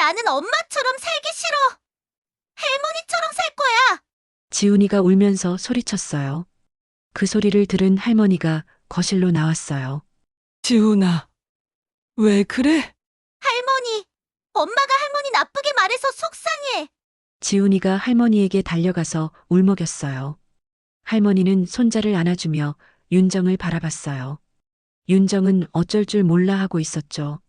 나는 엄마처럼 살기 싫어. 할머니처럼 살 거야. 지훈이가 울면서 소리쳤어요. 그 소리를 들은 할머니가 거실로 나왔어요. 지훈아, 왜 그래? 할머니, 엄마가 할머니 나쁘게 말해서 속상해. 지훈이가 할머니에게 달려가서 울먹였어요. 할머니는 손자를 안아주며 윤정을 바라봤어요. 윤정은 어쩔 줄 몰라 하고 있었죠.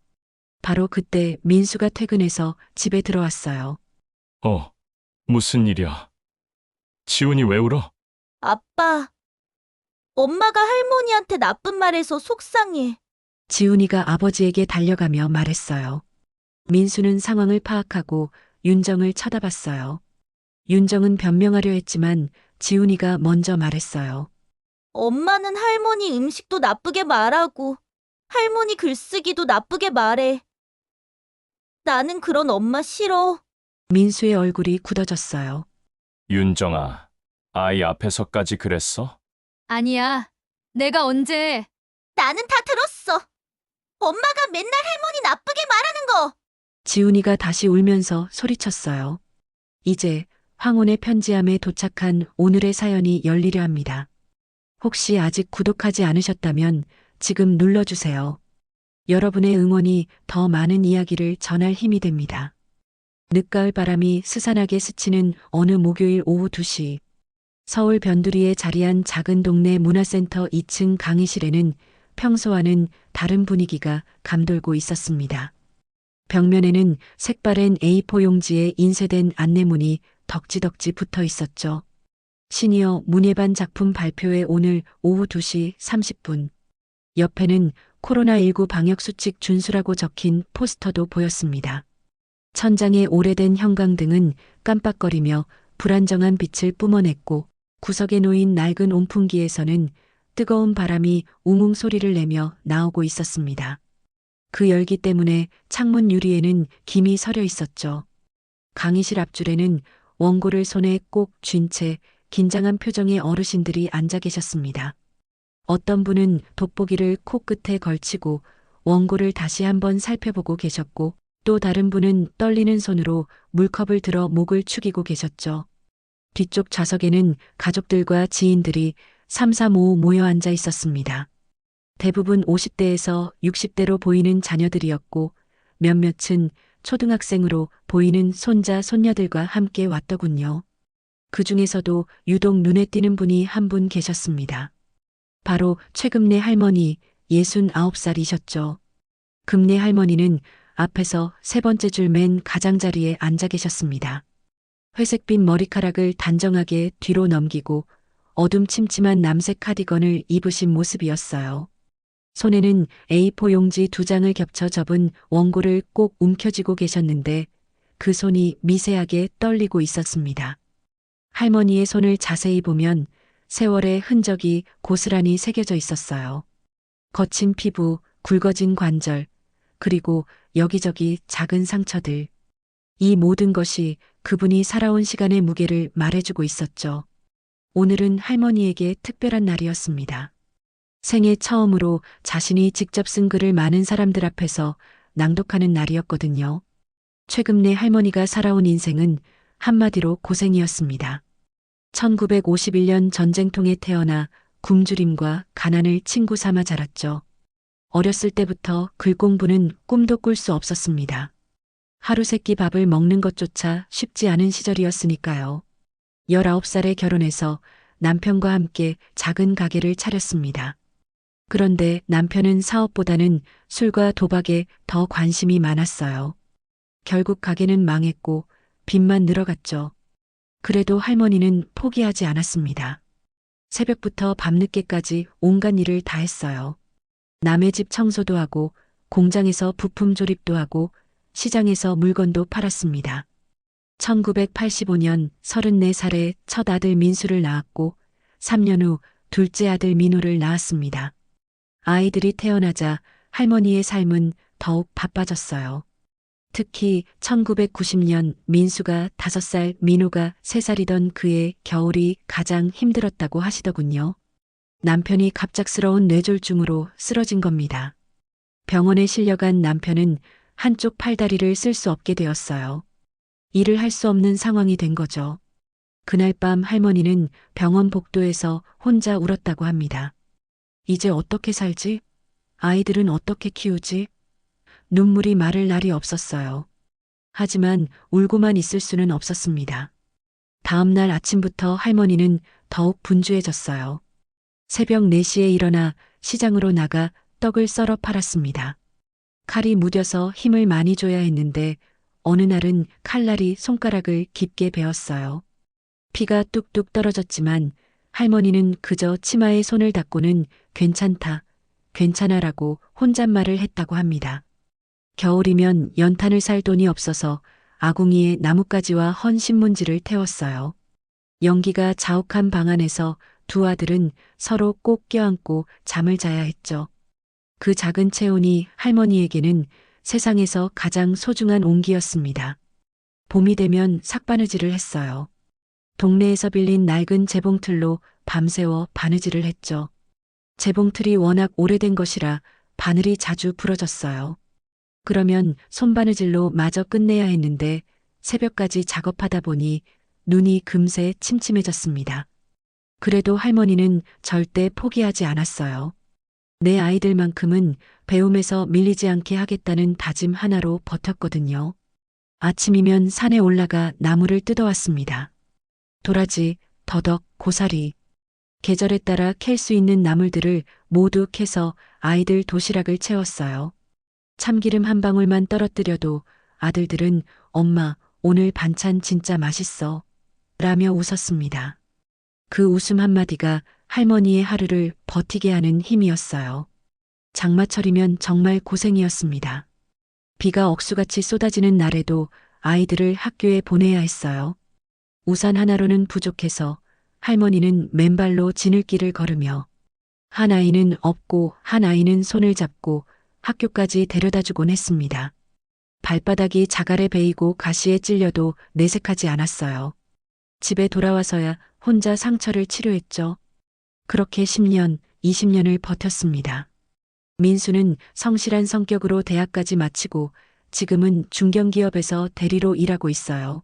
바로 그때 민수가 퇴근해서 집에 들어왔어요. 무슨 일이야? 지훈이 왜 울어? 아빠, 엄마가 할머니한테 나쁜 말해서 속상해. 지훈이가 아버지에게 달려가며 말했어요. 민수는 상황을 파악하고 윤정을 쳐다봤어요. 윤정은 변명하려 했지만 지훈이가 먼저 말했어요. 엄마는 할머니 음식도 나쁘게 말하고 할머니 글쓰기도 나쁘게 말해. 나는 그런 엄마 싫어. 민수의 얼굴이 굳어졌어요. 윤정아, 아이 앞에서까지 그랬어? 아니야. 내가 언제. 나는 다 들었어. 엄마가 맨날 할머니 나쁘게 말하는 거. 지훈이가 다시 울면서 소리쳤어요. 이제 황혼의 편지함에 도착한 오늘의 사연이 열리려 합니다. 혹시 아직 구독하지 않으셨다면 지금 눌러주세요. 여러분의 응원이 더 많은 이야기를 전할 힘이 됩니다. 늦가을 바람이 스산하게 스치는 어느 목요일 오후 2시, 서울 변두리에 자리한 작은 동네 문화센터 2층 강의실에는 평소와는 다른 분위기가 감돌고 있었습니다. 벽면에는 색바랜 A4 용지에 인쇄된 안내문이 덕지덕지 붙어 있었죠. 시니어 문예반 작품 발표회 오늘 오후 2시 30분. 옆에는 코로나19 방역수칙 준수라고 적힌 포스터도 보였습니다. 천장의 오래된 형광등은 깜빡거리며 불안정한 빛을 뿜어냈고 구석에 놓인 낡은 온풍기에서는 뜨거운 바람이 웅웅 소리를 내며 나오고 있었습니다. 그 열기 때문에 창문 유리에는 김이 서려 있었죠. 강의실 앞줄에는 원고를 손에 꼭 쥔 채 긴장한 표정의 어르신들이 앉아 계셨습니다. 어떤 분은 돋보기를 코끝에 걸치고 원고를 다시 한번 살펴보고 계셨고 또 다른 분은 떨리는 손으로 물컵을 들어 목을 축이고 계셨죠. 뒤쪽 좌석에는 가족들과 지인들이 삼삼오오 모여 앉아 있었습니다. 대부분 50대에서 60대로 보이는 자녀들이었고 몇몇은 초등학생으로 보이는 손자, 손녀들과 함께 왔더군요. 그 중에서도 유독 눈에 띄는 분이 한 분 계셨습니다. 바로 최금래 할머니 69살이셨죠. 금래 할머니는 앞에서 세 번째 줄 맨 가장자리에 앉아 계셨습니다. 회색빛 머리카락을 단정하게 뒤로 넘기고 어둠침침한 남색 카디건을 입으신 모습이었어요. 손에는 A4 용지 2장을 겹쳐 접은 원고를 꼭 움켜쥐고 계셨는데 그 손이 미세하게 떨리고 있었습니다. 할머니의 손을 자세히 보면 세월의 흔적이 고스란히 새겨져 있었어요. 거친 피부, 굵어진 관절, 그리고 여기저기 작은 상처들. 이 모든 것이 그분이 살아온 시간의 무게를 말해주고 있었죠. 오늘은 할머니에게 특별한 날이었습니다. 생애 처음으로 자신이 직접 쓴 글을 많은 사람들 앞에서 낭독하는 날이었거든요. 최금래 할머니가 살아온 인생은 한마디로 고생이었습니다. 1951년 전쟁통에 태어나 굶주림과 가난을 친구 삼아 자랐죠. 어렸을 때부터 글 공부는 꿈도 꿀 수 없었습니다. 하루 세끼 밥을 먹는 것조차 쉽지 않은 시절이었으니까요. 19살에 결혼해서 남편과 함께 작은 가게를 차렸습니다. 그런데 남편은 사업보다는 술과 도박에 더 관심이 많았어요. 결국 가게는 망했고 빚만 늘어갔죠. 그래도 할머니는 포기하지 않았습니다. 새벽부터 밤늦게까지 온갖 일을 다 했어요. 남의 집 청소도 하고 공장에서 부품 조립도 하고 시장에서 물건도 팔았습니다. 1985년 34살에 첫 아들 민수를 낳았고 3년 후 둘째 아들 민호를 낳았습니다. 아이들이 태어나자 할머니의 삶은 더욱 바빠졌어요. 특히 1990년 민수가 5살, 민호가 3살이던 그의 겨울이 가장 힘들었다고 하시더군요. 남편이 갑작스러운 뇌졸중으로 쓰러진 겁니다. 병원에 실려간 남편은 한쪽 팔다리를 쓸 수 없게 되었어요. 일을 할 수 없는 상황이 된 거죠. 그날 밤 할머니는 병원 복도에서 혼자 울었다고 합니다. 이제 어떻게 살지? 아이들은 어떻게 키우지? 눈물이 마를 날이 없었어요. 하지만 울고만 있을 수는 없었습니다. 다음 날 아침부터 할머니는 더욱 분주해졌어요. 새벽 4시에 일어나 시장으로 나가 떡을 썰어 팔았습니다. 칼이 무뎌서 힘을 많이 줘야 했는데 어느 날은 칼날이 손가락을 깊게 베었어요. 피가 뚝뚝 떨어졌지만 할머니는 그저 치마에 손을 닦고는 괜찮다, 괜찮아라고 혼잣말을 했다고 합니다. 겨울이면 연탄을 살 돈이 없어서 아궁이에 나뭇가지와 헌 신문지를 태웠어요. 연기가 자욱한 방 안에서 두 아들은 서로 꼭 껴안고 잠을 자야 했죠. 그 작은 체온이 할머니에게는 세상에서 가장 소중한 온기였습니다. 봄이 되면 삭바느질을 했어요. 동네에서 빌린 낡은 재봉틀로 밤새워 바느질을 했죠. 재봉틀이 워낙 오래된 것이라 바늘이 자주 부러졌어요. 그러면 손바느질로 마저 끝내야 했는데 새벽까지 작업하다 보니 눈이 금세 침침해졌습니다. 그래도 할머니는 절대 포기하지 않았어요. 내 아이들만큼은 배움에서 밀리지 않게 하겠다는 다짐 하나로 버텼거든요. 아침이면 산에 올라가 나무를 뜯어왔습니다. 도라지, 더덕, 고사리. 계절에 따라 캘 수 있는 나물들을 모두 캐서 아이들 도시락을 채웠어요. 참기름 한 방울만 떨어뜨려도 아들들은 엄마, 오늘 반찬 진짜 맛있어. 라며 웃었습니다. 그 웃음 한마디가 할머니의 하루를 버티게 하는 힘이었어요. 장마철이면 정말 고생이었습니다. 비가 억수같이 쏟아지는 날에도 아이들을 학교에 보내야 했어요. 우산 하나로는 부족해서 할머니는 맨발로 지늘길을 걸으며 한 아이는 업고 한 아이는 손을 잡고 학교까지 데려다주곤 했습니다. 발바닥이 자갈에 베이고 가시에 찔려도 내색하지 않았어요. 집에 돌아와서야 혼자 상처를 치료했죠. 그렇게 10년, 20년을 버텼습니다. 민수는 성실한 성격으로 대학까지 마치고 지금은 중견기업에서 대리로 일하고 있어요.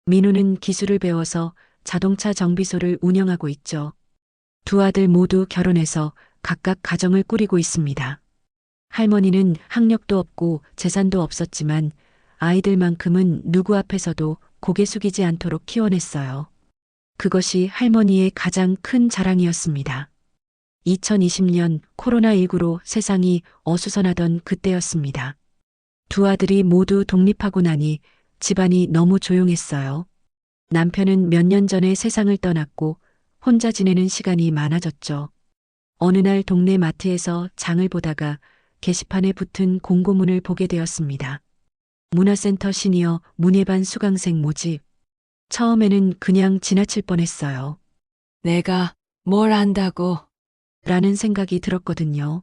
민우는 기술을 배워서 자동차 정비소를 운영하고 있죠. 두 아들 모두 결혼해서 각각 가정을 꾸리고 있습니다. 할머니는 학력도 없고 재산도 없었지만 아이들만큼은 누구 앞에서도 고개 숙이지 않도록 키워냈어요. 그것이 할머니의 가장 큰 자랑이었습니다. 2020년 코로나19로 세상이 어수선하던 그때였습니다. 두 아들이 모두 독립하고 나니 집안이 너무 조용했어요. 남편은 몇 년 전에 세상을 떠났고 혼자 지내는 시간이 많아졌죠. 어느 날 동네 마트에서 장을 보다가 게시판에 붙은 공고문을 보게 되었습니다. 문화센터 시니어 문예반 수강생 모집. 처음에는 그냥 지나칠 뻔했어요. 내가 뭘 안다고. 라는 생각이 들었거든요.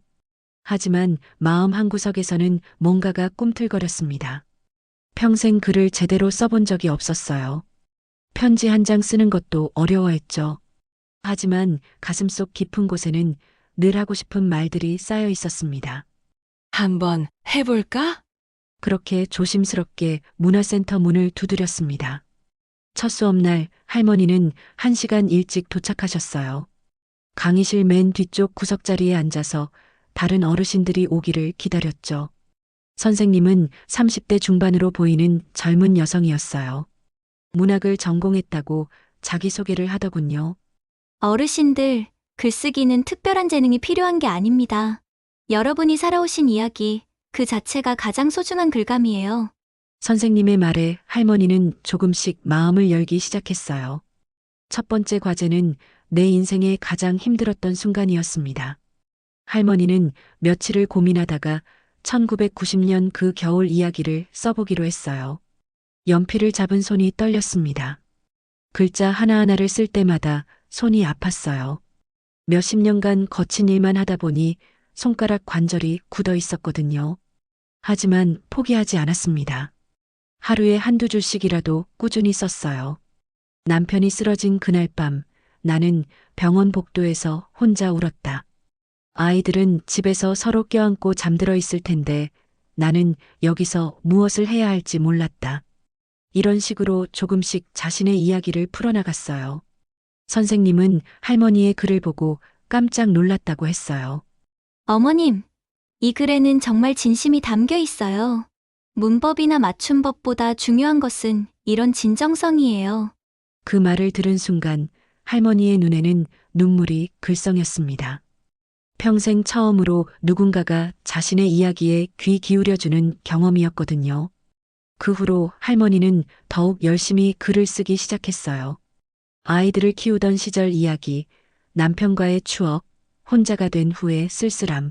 하지만 마음 한구석에서는 뭔가가 꿈틀거렸습니다. 평생 글을 제대로 써본 적이 없었어요. 편지 한 장 쓰는 것도 어려워했죠. 하지만 가슴속 깊은 곳에는 늘 하고 싶은 말들이 쌓여 있었습니다. 한번 해볼까? 그렇게 조심스럽게 문화센터 문을 두드렸습니다. 첫 수업날 할머니는 1시간 일찍 도착하셨어요. 강의실 맨 뒤쪽 구석자리에 앉아서 다른 어르신들이 오기를 기다렸죠. 선생님은 30대 중반으로 보이는 젊은 여성이었어요. 문학을 전공했다고 자기소개를 하더군요. 어르신들, 글쓰기는 특별한 재능이 필요한 게 아닙니다. 여러분이 살아오신 이야기, 그 자체가 가장 소중한 글감이에요. 선생님의 말에 할머니는 조금씩 마음을 열기 시작했어요. 첫 번째 과제는 내 인생에 가장 힘들었던 순간이었습니다. 할머니는 며칠을 고민하다가 1990년 그 겨울 이야기를 써보기로 했어요. 연필을 잡은 손이 떨렸습니다. 글자 하나하나를 쓸 때마다 손이 아팠어요. 몇십 년간 거친 일만 하다 보니 손가락 관절이 굳어 있었거든요. 하지만 포기하지 않았습니다. 하루에 한두 줄씩이라도 꾸준히 썼어요. 남편이 쓰러진 그날 밤 나는 병원 복도에서 혼자 울었다. 아이들은 집에서 서로 껴안고 잠들어 있을 텐데 나는 여기서 무엇을 해야 할지 몰랐다. 이런 식으로 조금씩 자신의 이야기를 풀어나갔어요. 선생님은 할머니의 글을 보고 깜짝 놀랐다고 했어요. 어머님, 이 글에는 정말 진심이 담겨 있어요. 문법이나 맞춤법보다 중요한 것은 이런 진정성이에요. 그 말을 들은 순간 할머니의 눈에는 눈물이 글썽였습니다. 평생 처음으로 누군가가 자신의 이야기에 귀 기울여주는 경험이었거든요. 그 후로 할머니는 더욱 열심히 글을 쓰기 시작했어요. 아이들을 키우던 시절 이야기, 남편과의 추억, 혼자가 된 후의 쓸쓸함.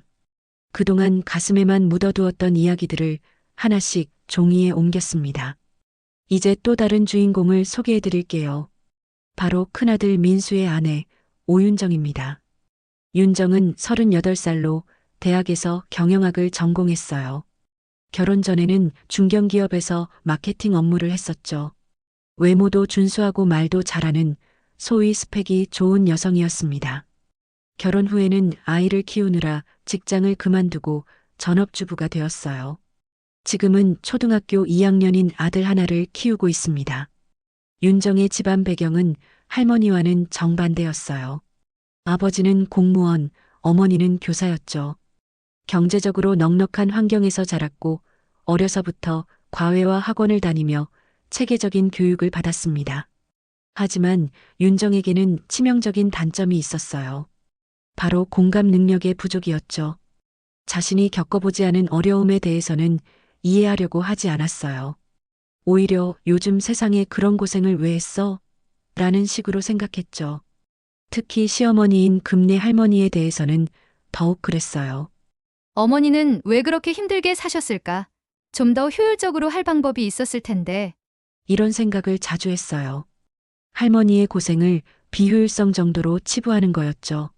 그동안 가슴에만 묻어두었던 이야기들을 하나씩 종이에 옮겼습니다. 이제 또 다른 주인공을 소개해 드릴게요. 바로 큰아들 민수의 아내 오윤정입니다. 윤정은 38살로 대학에서 경영학을 전공했어요. 결혼 전에는 중견기업에서 마케팅 업무를 했었죠. 외모도 준수하고 말도 잘하는 소위 스펙이 좋은 여성이었습니다. 결혼 후에는 아이를 키우느라 직장을 그만두고 전업주부가 되었어요. 지금은 초등학교 2학년인 아들 하나를 키우고 있습니다. 윤정의 집안 배경은 할머니와는 정반대였어요. 아버지는 공무원, 어머니는 교사였죠. 경제적으로 넉넉한 환경에서 자랐고 어려서부터 과외와 학원을 다니며 체계적인 교육을 받았습니다. 하지만 윤정에게는 치명적인 단점이 있었어요. 바로 공감 능력의 부족이었죠. 자신이 겪어보지 않은 어려움에 대해서는 이해하려고 하지 않았어요. 오히려 요즘 세상에 그런 고생을 왜 했어? 라는 식으로 생각했죠. 특히 시어머니인 금내 할머니에 대해서는 더욱 그랬어요. 어머니는 왜 그렇게 힘들게 사셨을까? 좀 더 효율적으로 할 방법이 있었을 텐데. 이런 생각을 자주 했어요. 할머니의 고생을 비효율성 정도로 치부하는 거였죠.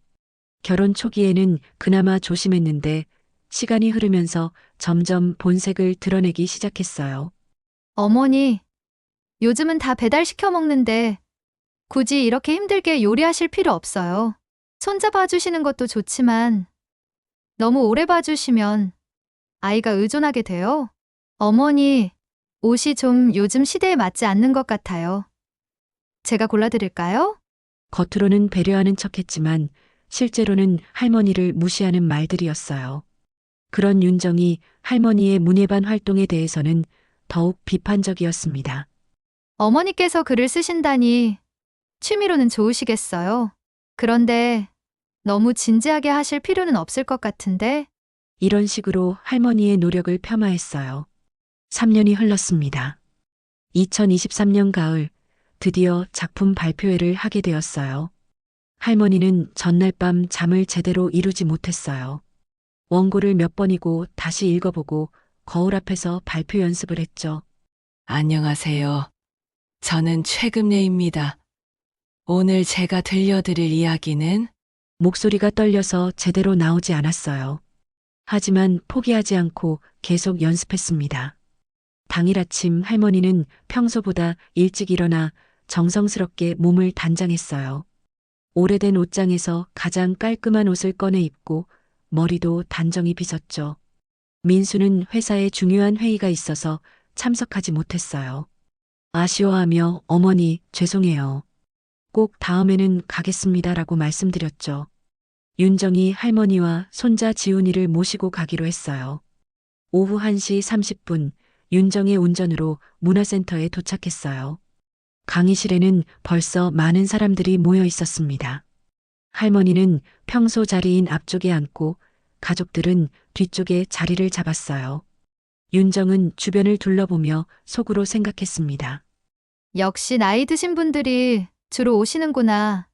결혼 초기에는 그나마 조심했는데 시간이 흐르면서 점점 본색을 드러내기 시작했어요. 어머니, 요즘은 다 배달시켜 먹는데 굳이 이렇게 힘들게 요리하실 필요 없어요. 손자 봐주시는 것도 좋지만 너무 오래 봐주시면 아이가 의존하게 돼요. 어머니, 옷이 좀 요즘 시대에 맞지 않는 것 같아요. 제가 골라드릴까요? 겉으로는 배려하는 척했지만 실제로는 할머니를 무시하는 말들이었어요. 그런 윤정이 할머니의 문예반 활동에 대해서는 더욱 비판적이었습니다. 어머니께서 글을 쓰신다니 취미로는 좋으시겠어요. 그런데 너무 진지하게 하실 필요는 없을 것 같은데. 이런 식으로 할머니의 노력을 폄하했어요. 3년이 흘렀습니다. 2023년 가을 드디어 작품 발표회를 하게 되었어요. 할머니는 전날 밤 잠을 제대로 이루지 못했어요. 원고를 몇 번이고 다시 읽어보고 거울 앞에서 발표 연습을 했죠. 안녕하세요. 저는 최금래입니다. 오늘 제가 들려드릴 이야기는 목소리가 떨려서 제대로 나오지 않았어요. 하지만 포기하지 않고 계속 연습했습니다. 당일 아침 할머니는 평소보다 일찍 일어나 정성스럽게 몸을 단장했어요. 오래된 옷장에서 가장 깔끔한 옷을 꺼내 입고 머리도 단정히 빗었죠. 민수는 회사에 중요한 회의가 있어서 참석하지 못했어요. 아쉬워하며 어머니 죄송해요. 꼭 다음에는 가겠습니다라고 말씀드렸죠. 윤정이 할머니와 손자 지훈이를 모시고 가기로 했어요. 오후 1시 30분 윤정의 운전으로 문화센터에 도착했어요. 강의실에는 벌써 많은 사람들이 모여 있었습니다. 할머니는 평소 자리인 앞쪽에 앉고 가족들은 뒤쪽에 자리를 잡았어요. 윤정은 주변을 둘러보며 속으로 생각했습니다. 역시 나이 드신 분들이 주로 오시는구나.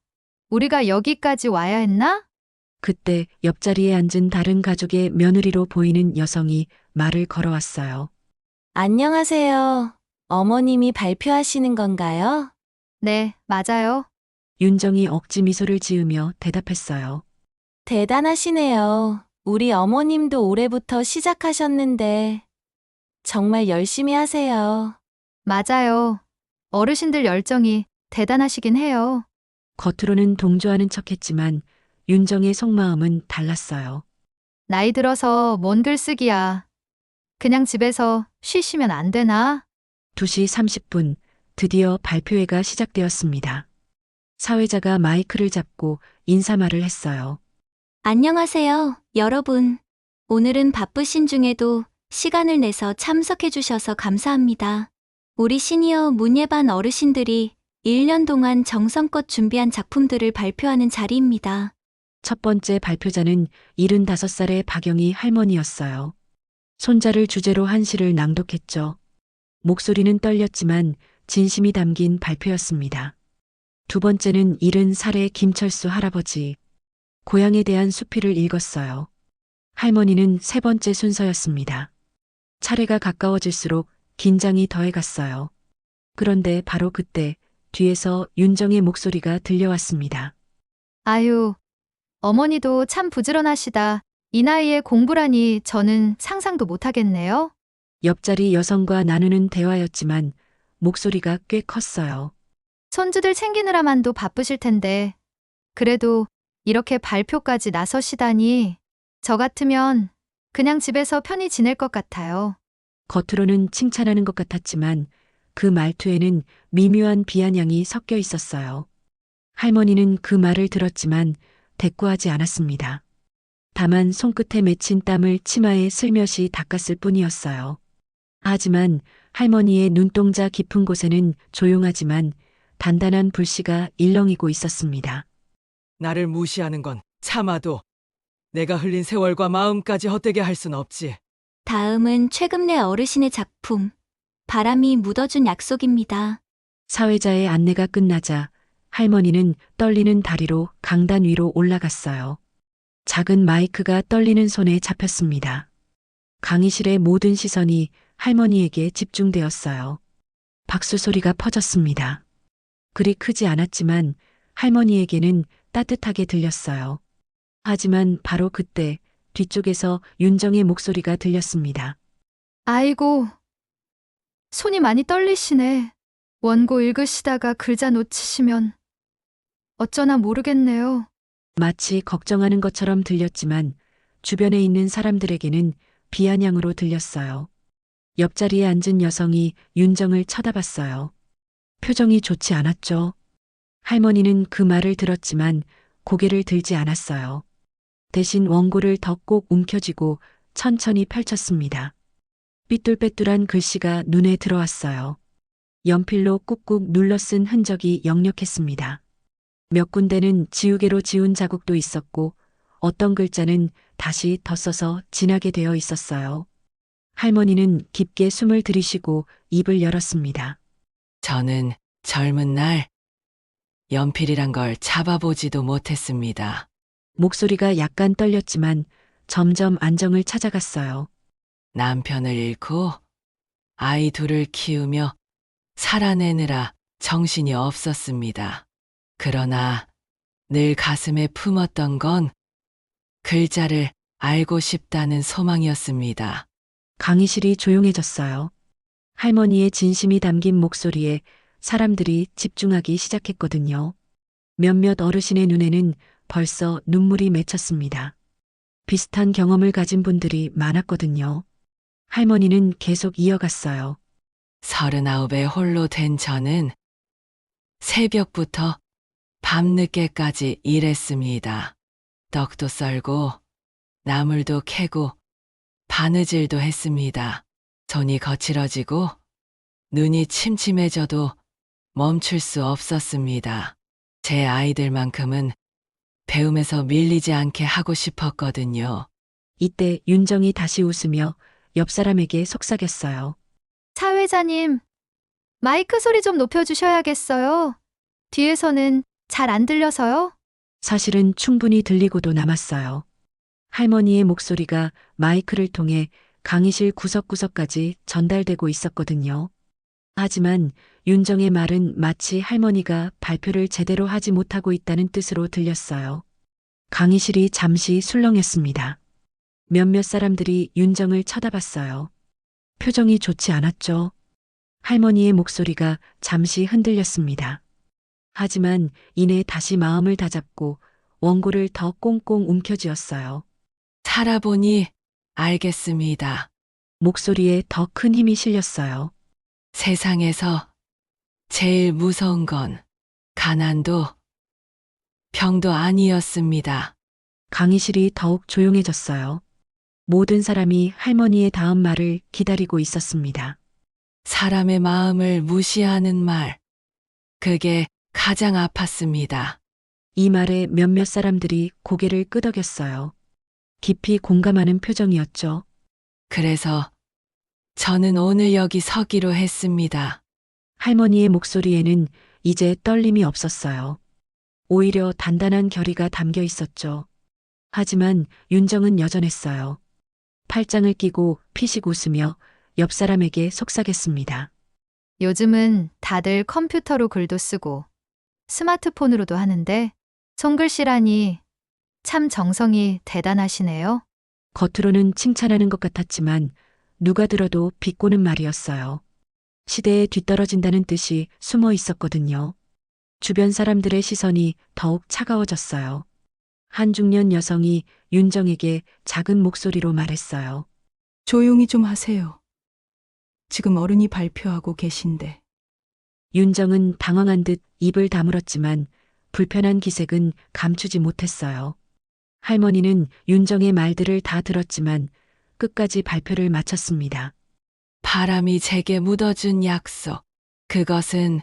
우리가 여기까지 와야 했나? 그때 옆자리에 앉은 다른 가족의 며느리로 보이는 여성이 말을 걸어왔어요. 안녕하세요. 어머님이 발표하시는 건가요? 네, 맞아요. 윤정이 억지 미소를 지으며 대답했어요. 대단하시네요. 우리 어머님도 올해부터 시작하셨는데 정말 열심히 하세요. 맞아요. 어르신들 열정이 대단하시긴 해요. 겉으로는 동조하는 척했지만 윤정의 속마음은 달랐어요. 나이 들어서 뭔 글쓰기야. 그냥 집에서 쉬시면 안 되나? 2시 30분 드디어 발표회가 시작되었습니다. 사회자가 마이크를 잡고 인사말을 했어요. 안녕하세요, 여러분. 오늘은 바쁘신 중에도 시간을 내서 참석해 주셔서 감사합니다. 우리 시니어 문예반 어르신들이 1년 동안 정성껏 준비한 작품들을 발표하는 자리입니다. 첫 번째 발표자는 75살의 박영희 할머니였어요. 손자를 주제로 한 시를 낭독했죠. 목소리는 떨렸지만 진심이 담긴 발표였습니다. 두 번째는 70살의 김철수 할아버지. 고향에 대한 수필을 읽었어요. 할머니는 세 번째 순서였습니다. 차례가 가까워질수록 긴장이 더해갔어요. 그런데 바로 그때 뒤에서 윤정의 목소리가 들려왔습니다. 아유, 어머니도 참 부지런하시다. 이 나이에 공부라니 저는 상상도 못하겠네요. 옆자리 여성과 나누는 대화였지만 목소리가 꽤 컸어요. 손주들 챙기느라만도 바쁘실 텐데. 그래도 이렇게 발표까지 나서시다니. 저 같으면 그냥 집에서 편히 지낼 것 같아요. 겉으로는 칭찬하는 것 같았지만 그 말투에는 미묘한 비아냥이 섞여 있었어요. 할머니는 그 말을 들었지만 대꾸하지 않았습니다. 다만 손끝에 맺힌 땀을 치마에 슬며시 닦았을 뿐이었어요. 하지만 할머니의 눈동자 깊은 곳에는 조용하지만 단단한 불씨가 일렁이고 있었습니다. 나를 무시하는 건 참아도 내가 흘린 세월과 마음까지 헛되게 할 순 없지. 다음은 최금래 어르신의 작품, 바람이 묻어준 약속입니다. 사회자의 안내가 끝나자 할머니는 떨리는 다리로 강단 위로 올라갔어요. 작은 마이크가 떨리는 손에 잡혔습니다. 강의실의 모든 시선이 할머니에게 집중되었어요. 박수 소리가 퍼졌습니다. 그리 크지 않았지만 할머니에게는 따뜻하게 들렸어요. 하지만 바로 그때 뒤쪽에서 윤정의 목소리가 들렸습니다. 아이고, 손이 많이 떨리시네. 원고 읽으시다가 글자 놓치시면 어쩌나 모르겠네요. 마치 걱정하는 것처럼 들렸지만 주변에 있는 사람들에게는 비아냥으로 들렸어요. 옆자리에 앉은 여성이 윤정을 쳐다봤어요. 표정이 좋지 않았죠. 할머니는 그 말을 들었지만 고개를 들지 않았어요. 대신 원고를 더 꼭 움켜쥐고 천천히 펼쳤습니다. 삐뚤빼뚤한 글씨가 눈에 들어왔어요. 연필로 꾹꾹 눌러 쓴 흔적이 역력했습니다. 몇 군데는 지우개로 지운 자국도 있었고 어떤 글자는 다시 더 써서 진하게 되어 있었어요. 할머니는 깊게 숨을 들이쉬고 입을 열었습니다. 저는 젊은 날 연필이란 걸 잡아보지도 못했습니다. 목소리가 약간 떨렸지만 점점 안정을 찾아갔어요. 남편을 잃고 아이 둘을 키우며 살아내느라 정신이 없었습니다. 그러나 늘 가슴에 품었던 건 글자를 알고 싶다는 소망이었습니다. 강의실이 조용해졌어요. 할머니의 진심이 담긴 목소리에 사람들이 집중하기 시작했거든요. 몇몇 어르신의 눈에는 벌써 눈물이 맺혔습니다. 비슷한 경험을 가진 분들이 많았거든요. 할머니는 계속 이어갔어요. 39에 홀로 된 저는 새벽부터 밤늦게까지 일했습니다. 떡도 썰고 나물도 캐고 바느질도 했습니다. 손이 거칠어지고 눈이 침침해져도 멈출 수 없었습니다. 제 아이들만큼은 배움에서 밀리지 않게 하고 싶었거든요. 이때 윤정이 다시 웃으며 옆 사람에게 속삭였어요. 사회자님, 마이크 소리 좀 높여주셔야겠어요. 뒤에서는 잘 안 들려서요. 사실은 충분히 들리고도 남았어요. 할머니의 목소리가 마이크를 통해 강의실 구석구석까지 전달되고 있었거든요. 하지만 윤정의 말은 마치 할머니가 발표를 제대로 하지 못하고 있다는 뜻으로 들렸어요. 강의실이 잠시 술렁였습니다. 몇몇 사람들이 윤정을 쳐다봤어요. 표정이 좋지 않았죠. 할머니의 목소리가 잠시 흔들렸습니다. 하지만 이내 다시 마음을 다잡고 원고를 더 꽁꽁 움켜쥐었어요. 살아보니 알겠습니다. 목소리에 더 큰 힘이 실렸어요. 세상에서 제일 무서운 건 가난도 병도 아니었습니다. 강의실이 더욱 조용해졌어요. 모든 사람이 할머니의 다음 말을 기다리고 있었습니다. 사람의 마음을 무시하는 말, 그게 가장 아팠습니다. 이 말에 몇몇 사람들이 고개를 끄덕였어요. 깊이 공감하는 표정이었죠. 그래서 저는 오늘 여기 서기로 했습니다. 할머니의 목소리에는 이제 떨림이 없었어요. 오히려 단단한 결의가 담겨 있었죠. 하지만 윤정은 여전했어요. 팔짱을 끼고 피식 웃으며 옆 사람에게 속삭였습니다. 요즘은 다들 컴퓨터로 글도 쓰고 스마트폰으로도 하는데 손글씨라니 참 정성이 대단하시네요. 겉으로는 칭찬하는 것 같았지만 누가 들어도 비꼬는 말이었어요. 시대에 뒤떨어진다는 뜻이 숨어 있었거든요. 주변 사람들의 시선이 더욱 차가워졌어요. 한 중년 여성이 윤정에게 작은 목소리로 말했어요. 조용히 좀 하세요. 지금 어른이 발표하고 계신데. 윤정은 당황한 듯 입을 다물었지만 불편한 기색은 감추지 못했어요. 할머니는 윤정의 말들을 다 들었지만 끝까지 발표를 마쳤습니다. 바람이 제게 묻어준 약속, 그것은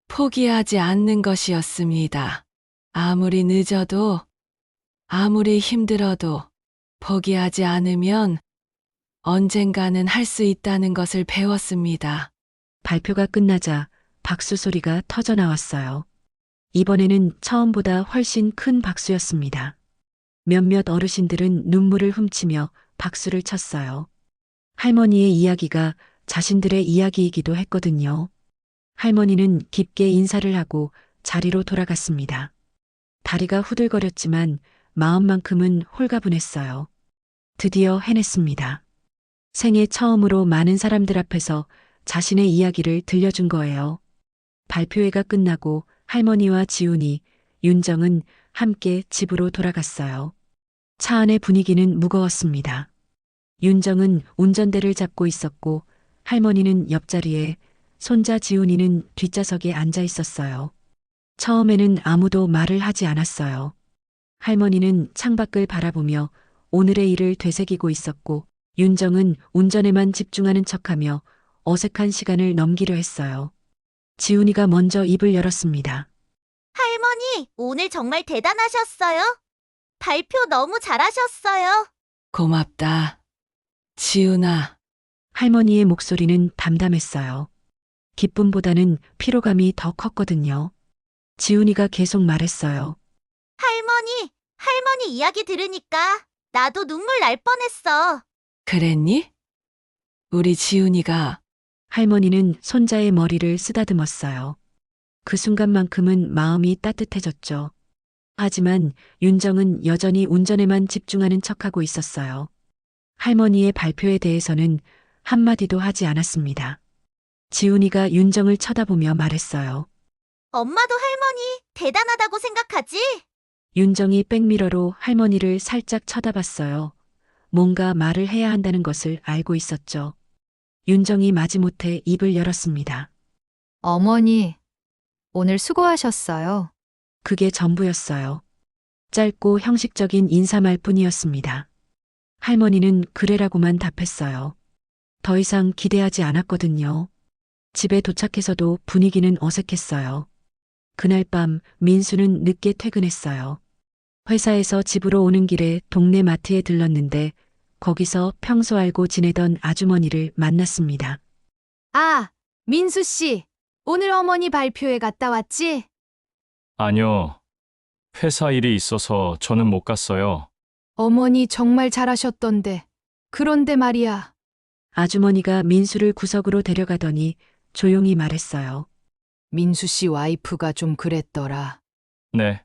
포기하지 않는 것이었습니다. 아무리 늦어도, 아무리 힘들어도 포기하지 않으면 언젠가는 할 수 있다는 것을 배웠습니다. 발표가 끝나자 박수 소리가 터져 나왔어요. 이번에는 처음보다 훨씬 큰 박수였습니다. 몇몇 어르신들은 눈물을 훔치며 박수를 쳤어요. 할머니의 이야기가 자신들의 이야기이기도 했거든요. 할머니는 깊게 인사를 하고 자리로 돌아갔습니다. 다리가 후들거렸지만 마음만큼은 홀가분했어요. 드디어 해냈습니다. 생애 처음으로 많은 사람들 앞에서 자신의 이야기를 들려준 거예요. 발표회가 끝나고 할머니와 지훈이, 윤정은 함께 집으로 돌아갔어요. 차 안의 분위기는 무거웠습니다. 윤정은 운전대를 잡고 있었고 할머니는 옆자리에, 손자 지훈이는 뒷좌석에 앉아 있었어요. 처음에는 아무도 말을 하지 않았어요. 할머니는 창밖을 바라보며 오늘의 일을 되새기고 있었고 윤정은 운전에만 집중하는 척하며 어색한 시간을 넘기려 했어요. 지훈이가 먼저 입을 열었습니다. 할머니, 오늘 정말 대단하셨어요. 발표 너무 잘하셨어요. 고맙다. 지훈아, 할머니의 목소리는 담담했어요. 기쁨보다는 피로감이 더 컸거든요. 지훈이가 계속 말했어요. 할머니 이야기 들으니까 나도 눈물 날 뻔했어. 그랬니? 우리 지훈이가 할머니는 손자의 머리를 쓰다듬었어요. 그 순간만큼은 마음이 따뜻해졌죠. 하지만 윤정은 여전히 운전에만 집중하는 척하고 있었어요. 할머니의 발표에 대해서는 한마디도 하지 않았습니다. 지훈이가 윤정을 쳐다보며 말했어요. 엄마도 할머니 대단하다고 생각하지? 윤정이 백미러로 할머니를 살짝 쳐다봤어요. 뭔가 말을 해야 한다는 것을 알고 있었죠. 윤정이 마지못해 입을 열었습니다. 어머니, 오늘 수고하셨어요. 그게 전부였어요. 짧고 형식적인 인사말 뿐이었습니다. 할머니는 그래라고만 답했어요. 더 이상 기대하지 않았거든요. 집에 도착해서도 분위기는 어색했어요. 그날 밤 민수는 늦게 퇴근했어요. 회사에서 집으로 오는 길에 동네 마트에 들렀는데 거기서 평소 알고 지내던 아주머니를 만났습니다. 아, 민수 씨. 오늘 어머니 발표회 갔다 왔지? 아니요. 회사 일이 있어서 저는 못 갔어요. 어머니 정말 잘하셨던데. 그런데 말이야. 아주머니가 민수를 구석으로 데려가더니 조용히 말했어요. 민수 씨 와이프가 좀 그랬더라. 네.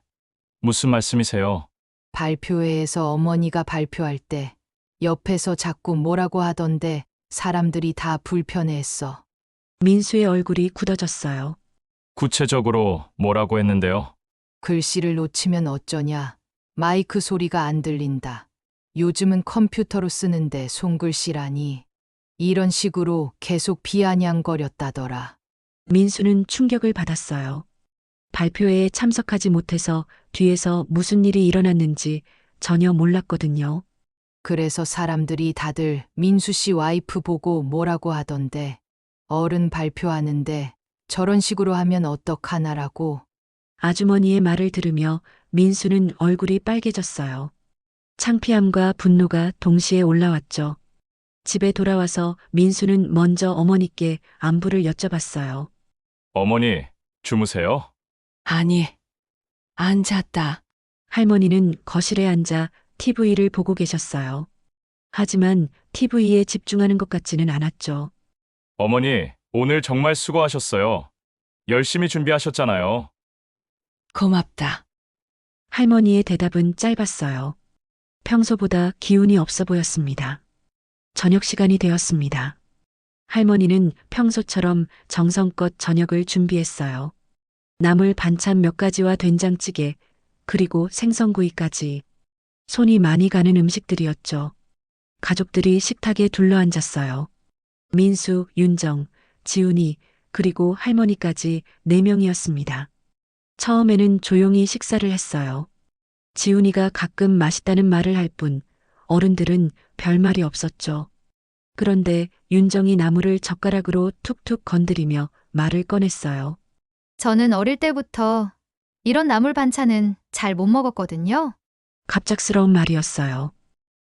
무슨 말씀이세요? 발표회에서 어머니가 발표할 때 옆에서 자꾸 뭐라고 하던데 사람들이 다 불편해했어. 민수의 얼굴이 굳어졌어요. 구체적으로 뭐라고 했는데요? 글씨를 놓치면 어쩌냐. 마이크 소리가 안 들린다. 요즘은 컴퓨터로 쓰는데 손글씨라니. 이런 식으로 계속 비아냥거렸다더라. 민수는 충격을 받았어요. 발표회에 참석하지 못해서 뒤에서 무슨 일이 일어났는지 전혀 몰랐거든요. 그래서 사람들이 다들 민수 씨 와이프 보고 뭐라고 하던데 어른 발표하는데 저런 식으로 하면 어떡하나라고. 아주머니의 말을 들으며 민수는 얼굴이 빨개졌어요. 창피함과 분노가 동시에 올라왔죠. 집에 돌아와서 민수는 먼저 어머니께 안부를 여쭤봤어요. 어머니, 주무세요? 아니, 안 잤다. 할머니는 거실에 앉아 TV를 보고 계셨어요. 하지만 TV에 집중하는 것 같지는 않았죠. 어머니, 오늘 정말 수고하셨어요. 열심히 준비하셨잖아요. 고맙다. 할머니의 대답은 짧았어요. 평소보다 기운이 없어 보였습니다. 저녁 시간이 되었습니다. 할머니는 평소처럼 정성껏 저녁을 준비했어요. 나물 반찬 몇 가지와 된장찌개, 그리고 생선구이까지. 손이 많이 가는 음식들이었죠. 가족들이 식탁에 둘러앉았어요. 민수, 윤정, 지훈이, 그리고 할머니까지 4명이었습니다. 처음에는 조용히 식사를 했어요. 지훈이가 가끔 맛있다는 말을 할 뿐, 어른들은 별말이 없었죠. 그런데 윤정이 나물을 젓가락으로 툭툭 건드리며 말을 꺼냈어요. 저는 어릴 때부터 이런 나물 반찬은 잘 못 먹었거든요. 갑작스러운 말이었어요.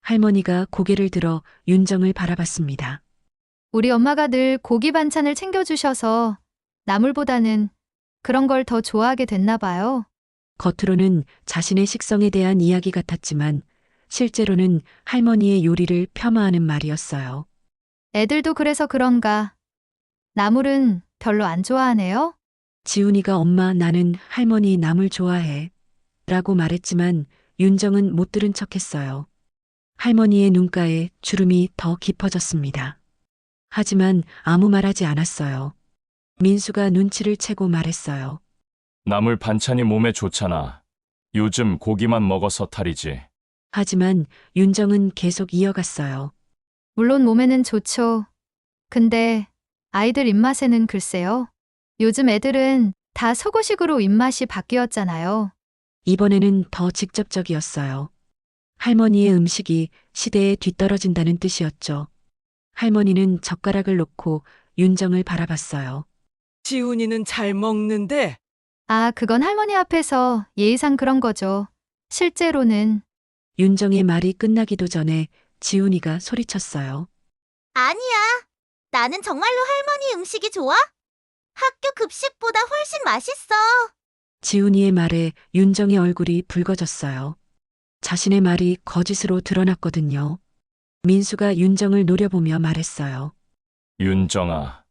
할머니가 고개를 들어 윤정을 바라봤습니다. 우리 엄마가 늘 고기 반찬을 챙겨주셔서 나물보다는 그런 걸 더 좋아하게 됐나 봐요. 겉으로는 자신의 식성에 대한 이야기 같았지만 실제로는 할머니의 요리를 폄하하는 말이었어요. 애들도 그래서 그런가. 나물은 별로 안 좋아하네요. 지훈이가 엄마 나는 할머니 나물 좋아해 라고 말했지만 윤정은 못 들은 척했어요. 할머니의 눈가에 주름이 더 깊어졌습니다. 하지만 아무 말하지 않았어요. 민수가 눈치를 채고 말했어요. 나물 반찬이 몸에 좋잖아. 요즘 고기만 먹어서 탈이지. 하지만 윤정은 계속 이어갔어요. 물론 몸에는 좋죠. 근데 아이들 입맛에는 글쎄요. 요즘 애들은 다 서구식으로 입맛이 바뀌었잖아요. 이번에는 더 직접적이었어요. 할머니의 음식이 시대에 뒤떨어진다는 뜻이었죠. 할머니는 젓가락을 놓고 윤정을 바라봤어요. 지훈이는 잘 먹는데 아, 그건 할머니 앞에서 예의상 그런 거죠. 실제로는 윤정의 말이 끝나기도 전에 지훈이가 소리쳤어요. 아니야. 나는 정말로 할머니 음식이 좋아? 학교 급식보다 훨씬 맛있어. 지훈이의 말에 윤정의 얼굴이 붉어졌어요. 자신의 말이 거짓으로 드러났거든요. 민수가 윤정을 노려보며 말했어요. 윤정아,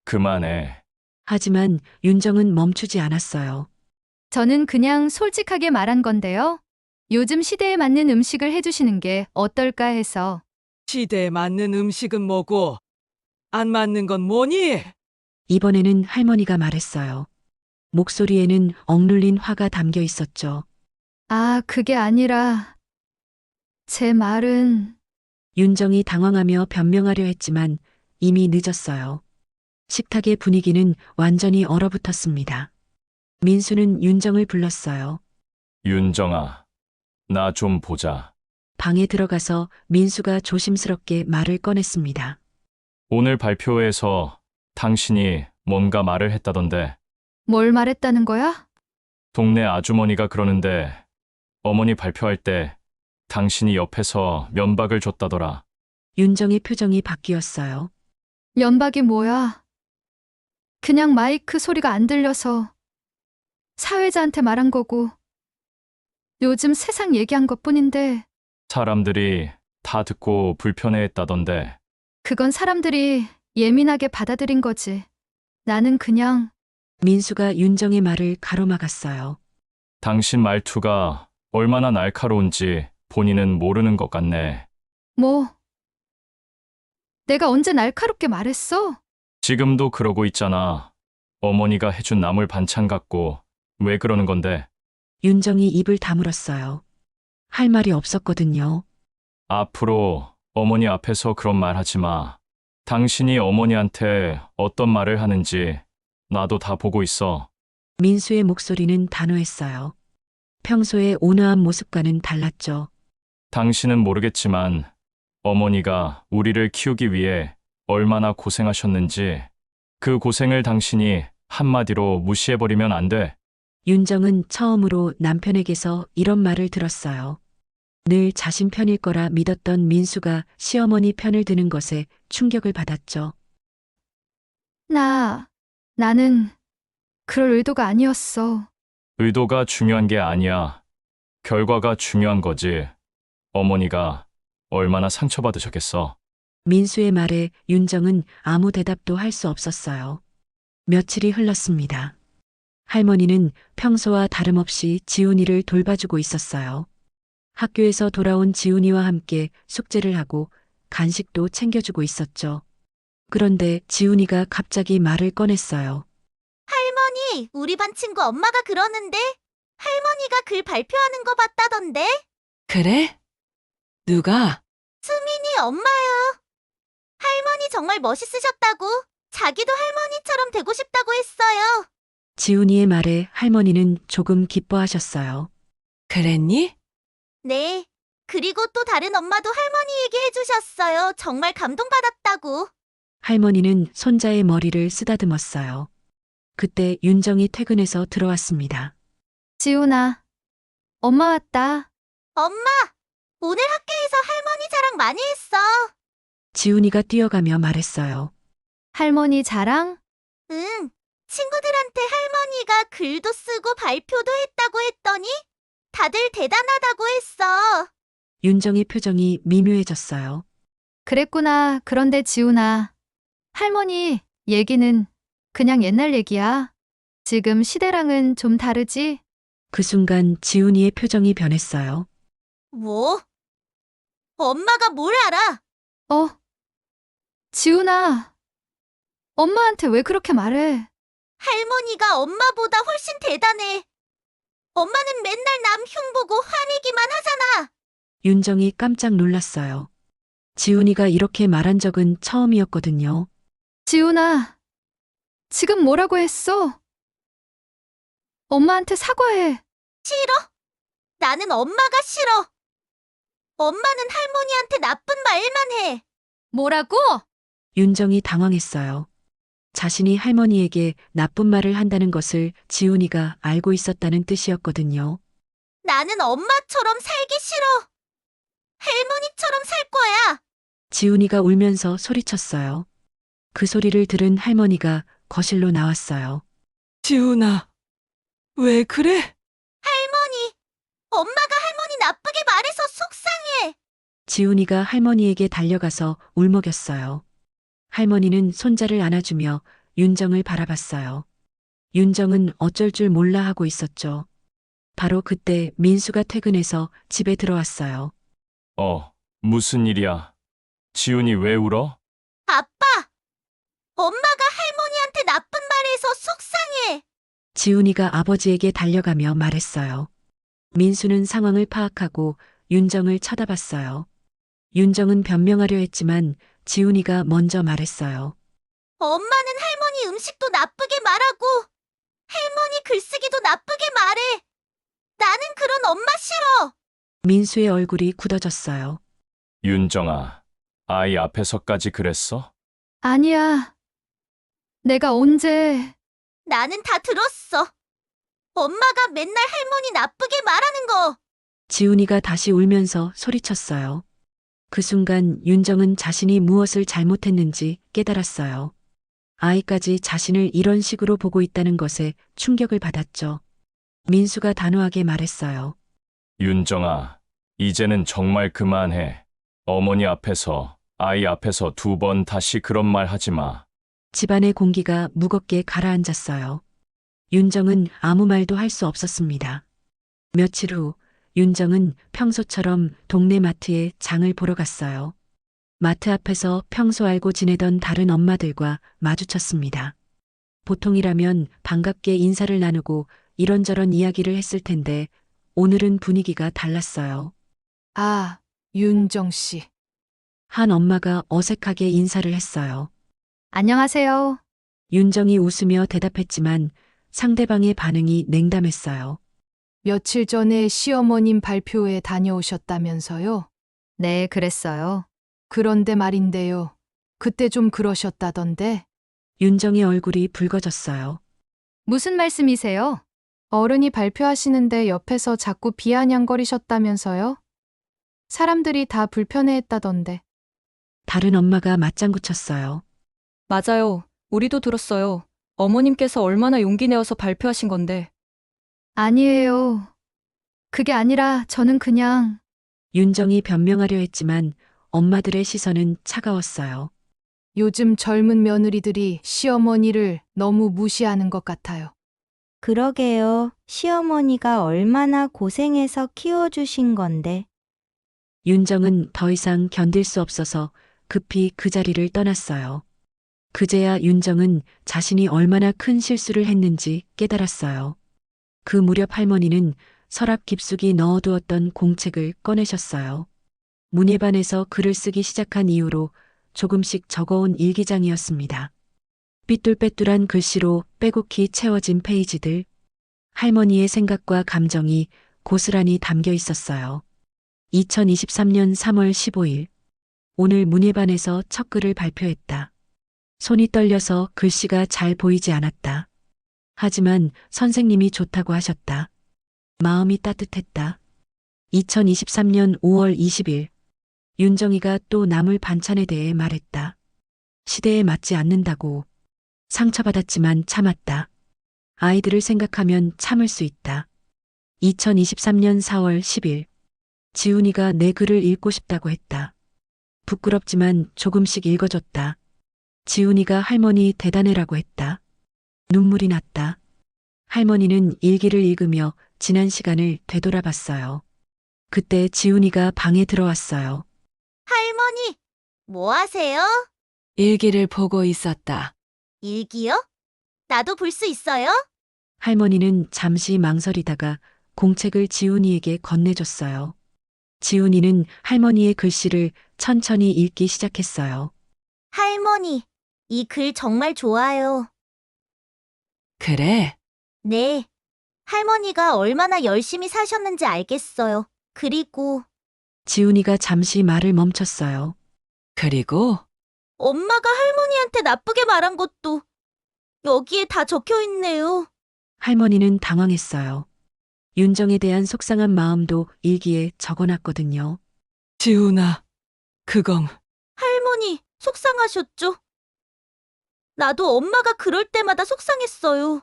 그만해. 하지만 윤정은 멈추지 않았어요. 저는 그냥 솔직하게 말한 건데요. 요즘 시대에 맞는 음식을 해주시는 게 어떨까 해서. 시대에 맞는 음식은 뭐고 안 맞는 건 뭐니? 이번에는 할머니가 말했어요. 목소리에는 억눌린 화가 담겨 있었죠. 아, 그게 아니라 제 말은 윤정이 당황하며 변명하려 했지만 이미 늦었어요. 식탁의 분위기는 완전히 얼어붙었습니다. 민수는 윤정을 불렀어요. 윤정아, 나 좀 보자. 방에 들어가서 민수가 조심스럽게 말을 꺼냈습니다. 오늘 발표회에서 당신이 뭔가 말을 했다던데. 뭘 말했다는 거야? 동네 아주머니가 그러는데 어머니 발표할 때 당신이 옆에서 면박을 줬다더라. 윤정의 표정이 바뀌었어요. 연박이 뭐야? 그냥 마이크 소리가 안 들려서 사회자한테 말한 거고 요즘 세상 얘기한 것뿐인데 사람들이 다 듣고 불편해했다던데. 그건 사람들이 예민하게 받아들인 거지. 나는 그냥 민수가 윤정의 말을 가로막았어요. 당신 말투가 얼마나 날카로운지 본인은 모르는 것 같네. 뭐 내가 언제 날카롭게 말했어? 지금도 그러고 있잖아. 어머니가 해준 나물 반찬 갖고 왜 그러는 건데? 윤정이 입을 다물었어요. 할 말이 없었거든요. 앞으로 어머니 앞에서 그런 말 하지 마. 당신이 어머니한테 어떤 말을 하는지 나도 다 보고 있어. 민수의 목소리는 단호했어요. 평소의 온화한 모습과는 달랐죠. 당신은 모르겠지만 어머니가 우리를 키우기 위해 얼마나 고생하셨는지 그 고생을 당신이 한마디로 무시해버리면 안 돼. 윤정은 처음으로 남편에게서 이런 말을 들었어요. 늘 자신 편일 거라 믿었던 민수가 시어머니 편을 드는 것에 충격을 받았죠. 나는 그럴 의도가 아니었어. 의도가 중요한 게 아니야. 결과가 중요한 거지. 어머니가 얼마나 상처받으셨겠어. 민수의 말에 윤정은 아무 대답도 할 수 없었어요. 며칠이 흘렀습니다. 할머니는 평소와 다름없이 지훈이를 돌봐주고 있었어요. 학교에서 돌아온 지훈이와 함께 숙제를 하고 간식도 챙겨주고 있었죠. 그런데 지훈이가 갑자기 말을 꺼냈어요. 할머니, 우리 반 친구 엄마가 그러는데 할머니가 글 발표하는 거 봤다던데? 그래? 누가? 수민이 엄마요. 할머니 정말 멋있으셨다고. 자기도 할머니처럼 되고 싶다고 했어요. 지훈이의 말에 할머니는 조금 기뻐하셨어요. 그랬니? 네. 그리고 또 다른 엄마도 할머니 얘기해 주셨어요. 정말 감동받았다고. 할머니는 손자의 머리를 쓰다듬었어요. 그때 윤정이 퇴근해서 들어왔습니다. 지훈아, 엄마 왔다. 엄마, 오늘 학교에서 할머니 자랑 많이 했어. 지훈이가 뛰어가며 말했어요. 할머니 자랑? 응. 친구들한테 할머니가 글도 쓰고 발표도 했다고 했더니 다들 대단하다고 했어. 윤정의 표정이 미묘해졌어요. 그랬구나. 그런데 지훈아, 할머니 얘기는 그냥 옛날 얘기야. 지금 시대랑은 좀 다르지? 그 순간 지훈이의 표정이 변했어요. 뭐? 엄마가 뭘 알아? 지훈아, 엄마한테 왜 그렇게 말해? 할머니가 엄마보다 훨씬 대단해. 엄마는 맨날 남 흉보고 화내기만 하잖아. 윤정이 깜짝 놀랐어요. 지훈이가 이렇게 말한 적은 처음이었거든요. 지훈아, 지금 뭐라고 했어? 엄마한테 사과해. 싫어? 나는 엄마가 싫어. 엄마는 할머니한테 나쁜 말만 해. 뭐라고? 윤정이 당황했어요. 자신이 할머니에게 나쁜 말을 한다는 것을 지훈이가 알고 있었다는 뜻이었거든요. 나는 엄마처럼 살기 싫어. 할머니처럼 살 거야. 지훈이가 울면서 소리쳤어요. 그 소리를 들은 할머니가 거실로 나왔어요. 지훈아, 왜 그래? 할머니, 엄마가 할머니 나쁘게 말해서 속상해. 지훈이가 할머니에게 달려가서 울먹였어요. 할머니는 손자를 안아주며 윤정을 바라봤어요. 윤정은 어쩔 줄 몰라 하고 있었죠. 바로 그때 민수가 퇴근해서 집에 들어왔어요. 무슨 일이야? 지훈이 왜 울어? 아빠, 엄마가 할머니한테 나쁜 말해서 속상해. 지훈이가 아버지에게 달려가며 말했어요. 민수는 상황을 파악하고 윤정을 쳐다봤어요. 윤정은 변명하려 했지만 지훈이가 먼저 말했어요. 엄마는 할머니 음식도 나쁘게 말하고 할머니 글쓰기도 나쁘게 말해. 나는 그런 엄마 싫어. 민수의 얼굴이 굳어졌어요. 윤정아, 아이 앞에서까지 그랬어? 아니야. 내가 언제... 나는 다 들었어. 엄마가 맨날 할머니 나쁘게 말하는 거. 지훈이가 다시 울면서 소리쳤어요. 그 순간 윤정은 자신이 무엇을 잘못했는지 깨달았어요. 아이까지 자신을 이런 식으로 보고 있다는 것에 충격을 받았죠. 민수가 단호하게 말했어요. 윤정아, 이제는 정말 그만해. 어머니 앞에서, 아이 앞에서 2번 다시 그런 말 하지 마. 집안의 공기가 무겁게 가라앉았어요. 윤정은 아무 말도 할 수 없었습니다. 며칠 후 윤정은 평소처럼 동네 마트에 장을 보러 갔어요. 마트 앞에서 평소 알고 지내던 다른 엄마들과 마주쳤습니다. 보통이라면 반갑게 인사를 나누고 이런저런 이야기를 했을 텐데 오늘은 분위기가 달랐어요. 아, 윤정 씨. 한 엄마가 어색하게 인사를 했어요. 안녕하세요. 윤정이 웃으며 대답했지만 상대방의 반응이 냉담했어요. 며칠 전에 시어머님 발표회 다녀오셨다면서요? 네, 그랬어요. 그런데 말인데요. 그때 좀 그러셨다던데. 윤정의 얼굴이 붉어졌어요. 무슨 말씀이세요? 어른이 발표하시는데 옆에서 자꾸 비아냥거리셨다면서요? 사람들이 다 불편해했다던데. 다른 엄마가 맞장구 쳤어요. 맞아요. 우리도 들었어요. 어머님께서 얼마나 용기 내어서 발표하신 건데. 아니에요. 그게 아니라 저는 그냥 윤정이 변명하려 했지만 엄마들의 시선은 차가웠어요. 요즘 젊은 며느리들이 시어머니를 너무 무시하는 것 같아요. 그러게요. 시어머니가 얼마나 고생해서 키워주신 건데. 윤정은 더 이상 견딜 수 없어서 급히 그 자리를 떠났어요. 그제야 윤정은 자신이 얼마나 큰 실수를 했는지 깨달았어요. 그 무렵 할머니는 서랍 깊숙이 넣어두었던 공책을 꺼내셨어요. 문예반에서 글을 쓰기 시작한 이후로 조금씩 적어온 일기장이었습니다. 삐뚤빼뚤한 글씨로 빼곡히 채워진 페이지들. 할머니의 생각과 감정이 고스란히 담겨 있었어요. 2023년 3월 15일. 오늘 문예반에서 첫 글을 발표했다. 손이 떨려서 글씨가 잘 보이지 않았다. 하지만 선생님이 좋다고 하셨다. 마음이 따뜻했다. 2023년 5월 20일. 윤정이가 또 나물 반찬에 대해 말했다. 시대에 맞지 않는다고. 상처받았지만 참았다. 아이들을 생각하면 참을 수 있다. 2023년 4월 10일. 지훈이가 내 글을 읽고 싶다고 했다. 부끄럽지만 조금씩 읽어줬다. 지훈이가 할머니 대단해라고 했다. 눈물이 났다. 할머니는 일기를 읽으며 지난 시간을 되돌아봤어요. 그때 지훈이가 방에 들어왔어요. 할머니, 뭐 하세요? 일기를 보고 있었다. 일기요? 나도 볼 수 있어요? 할머니는 잠시 망설이다가 공책을 지훈이에게 건네줬어요. 지훈이는 할머니의 글씨를 천천히 읽기 시작했어요. 할머니, 이 글 정말 좋아요. 그래, 네. 할머니가 얼마나 열심히 사셨는지 알겠어요. 그리고 지훈이가 잠시 말을 멈췄어요. 그리고 엄마가 할머니한테 나쁘게 말한 것도 여기에 다 적혀 있네요. 할머니는 당황했어요. 윤정에 대한 속상한 마음도 일기에 적어놨거든요. 지훈아, 그건 할머니, 속상하셨죠? 나도 엄마가 그럴 때마다 속상했어요.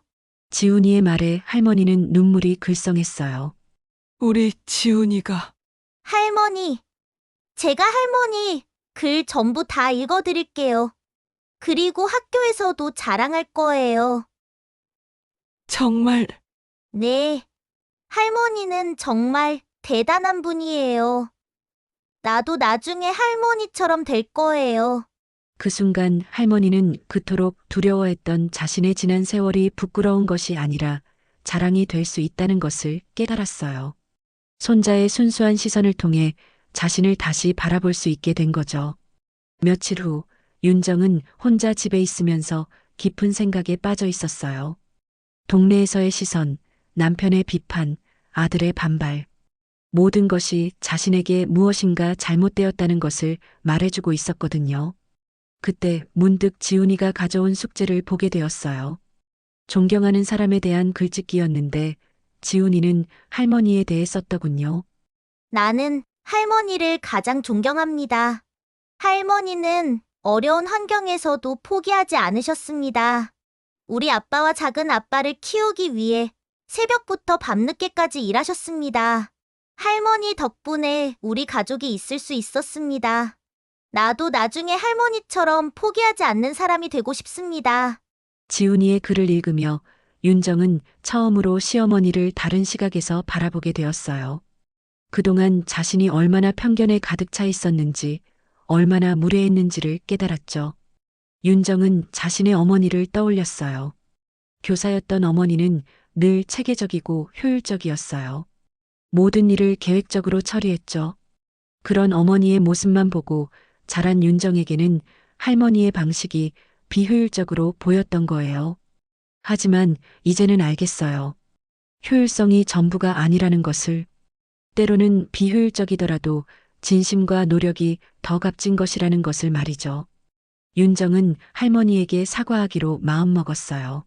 지훈이의 말에 할머니는 눈물이 글썽했어요. 우리 지훈이가 할머니, 제가 할머니 글 전부 다 읽어드릴게요. 그리고 학교에서도 자랑할 거예요. 정말 네, 할머니는 정말 대단한 분이에요. 나도 나중에 할머니처럼 될 거예요. 그 순간 할머니는 그토록 두려워했던 자신의 지난 세월이 부끄러운 것이 아니라 자랑이 될 수 있다는 것을 깨달았어요. 손자의 순수한 시선을 통해 자신을 다시 바라볼 수 있게 된 거죠. 며칠 후 윤정은 혼자 집에 있으면서 깊은 생각에 빠져 있었어요. 동네에서의 시선, 남편의 비판, 아들의 반발. 모든 것이 자신에게 무엇인가 잘못되었다는 것을 말해주고 있었거든요. 그때 문득 지훈이가 가져온 숙제를 보게 되었어요. 존경하는 사람에 대한 글짓기였는데 지훈이는 할머니에 대해 썼더군요. 나는 할머니를 가장 존경합니다. 할머니는 어려운 환경에서도 포기하지 않으셨습니다. 우리 아빠와 작은 아빠를 키우기 위해 새벽부터 밤늦게까지 일하셨습니다. 할머니 덕분에 우리 가족이 있을 수 있었습니다. 나도 나중에 할머니처럼 포기하지 않는 사람이 되고 싶습니다. 지훈이의 글을 읽으며 윤정은 처음으로 시어머니를 다른 시각에서 바라보게 되었어요. 그동안 자신이 얼마나 편견에 가득 차 있었는지, 얼마나 무례했는지를 깨달았죠. 윤정은 자신의 어머니를 떠올렸어요. 교사였던 어머니는 늘 체계적이고 효율적이었어요. 모든 일을 계획적으로 처리했죠. 그런 어머니의 모습만 보고 자란 윤정에게는 할머니의 방식이 비효율적으로 보였던 거예요. 하지만 이제는 알겠어요. 효율성이 전부가 아니라는 것을. 때로는 비효율적이더라도 진심과 노력이 더 값진 것이라는 것을 말이죠. 윤정은 할머니에게 사과하기로 마음먹었어요.